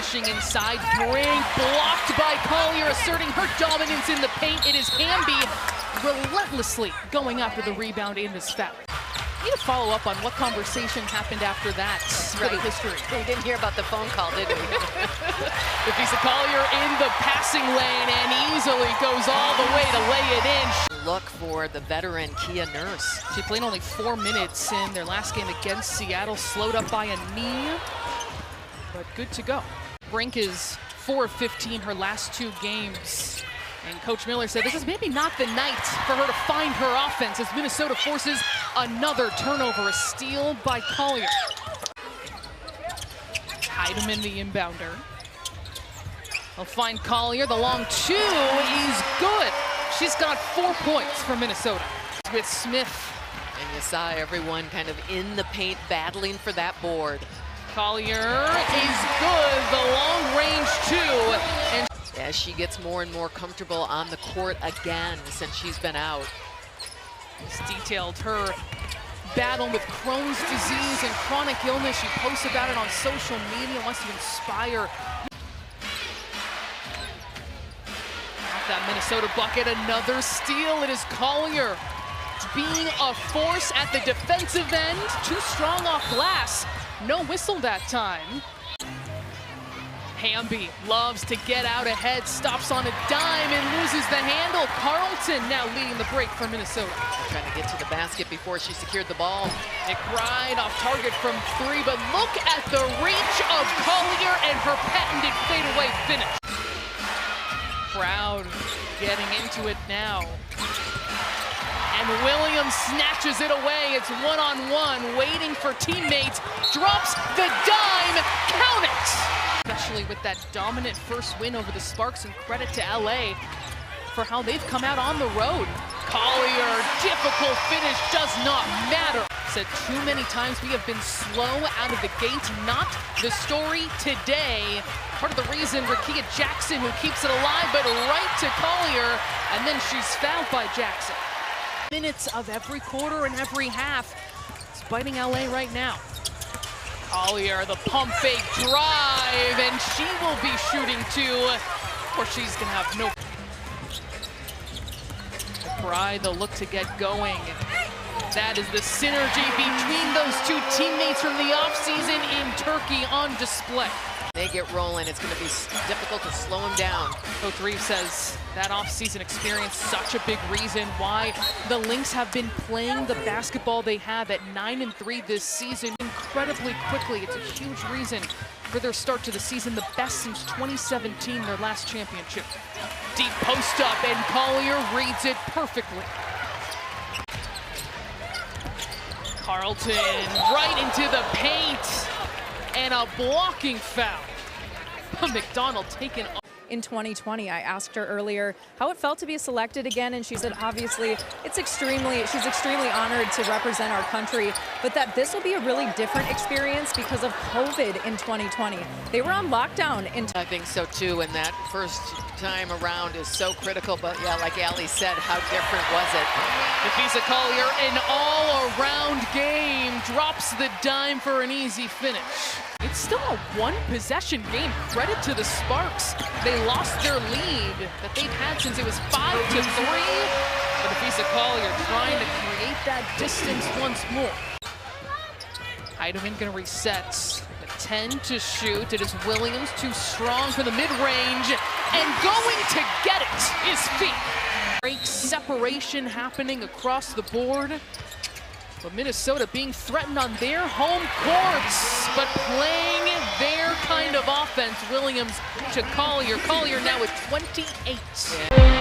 pushing inside. Brink blocked by Collier, asserting her dominance in the paint. It is Hamby relentlessly going after the rebound in this foul. Need to follow up on what conversation happened after that. Right. History. We didn't hear about the phone call, did we? Napheesa Collier in the passing lane and easily goes all the way to lay it in. Look for the veteran Kia Nurse. She played only 4 minutes in their last game against Seattle, slowed up by a knee, but good to go. Brink is 4 of 15 her last 2 games. And Coach Miller said this is maybe not the night for her to find her offense as Minnesota forces another turnover, a steal by Collier. Heidemann, the inbounder. They'll find Collier, the long 2 is good. She's got 4 points for Minnesota. With Smith. And you saw everyone kind of in the paint battling for that board. Collier is good, the long range 2. And as she gets more and more comfortable on the court again since she's been out. It's detailed her battle with Crohn's disease and chronic illness. She posts about it on social media, wants to inspire. Off that Minnesota bucket, another steal. It is Collier being a force at the defensive end. Too strong off glass. No whistle that time. Hamby loves to get out ahead, stops on a dime and loses the handle. Carlton now leading the break for Minnesota. Trying to get to the basket before she secured the ball. McBride off target from 3, but look at the reach of Collier and her patented fadeaway finish. Crowd getting into it now. And Williams snatches it away. It's one-on-one, waiting for teammates. Drops the dime, count it! Especially with that dominant first win over the Sparks, and credit to LA for how they've come out on the road. Collier, difficult finish, does not matter. Said too many times we have been slow out of the gate. Not the story today. Part of the reason, Rakia Jackson, who keeps it alive, but right to Collier, and then she's fouled by Jackson. Minutes of every quarter and every half. It's biting LA right now. Collier, the pump fake drive, and she will be shooting too, or she's gonna have no. McBride, the look to get going. That is the synergy between those 2 teammates from the offseason in Turkey on display. They get rolling, it's going to be difficult to slow them down. Coach Reeves says that offseason experience such a big reason why the Lynx have been playing the basketball they have at 9-3 this season incredibly quickly. It's a huge reason for their start to the season, the best since 2017, their last championship. Deep post up, and Collier reads it perfectly. Carlton right into the paint. And a blocking foul. McDonald taken off. In 2020, I asked her earlier how it felt to be selected again, and she said obviously she's extremely honored to represent our country, but that this will be a really different experience because of COVID in 2020. They were on lockdown in I think so too, and that first time around is so critical, but yeah, like Ali said, how different was it? Napheesa Collier, an all-around game, drops the dime for an easy finish. It's still a 1-possession game. Credit to the Sparks. They lost their lead that they've had since it was 5-3. But Napheesa Collier trying to create that distance once more. Heidemann gonna reset. 10 to shoot. It is Williams, too strong for the mid-range, and going to get it is feet. Great separation happening across the board. But Minnesota being threatened on their home courts, but playing their kind of offense. Williams to Collier. Collier now with 28.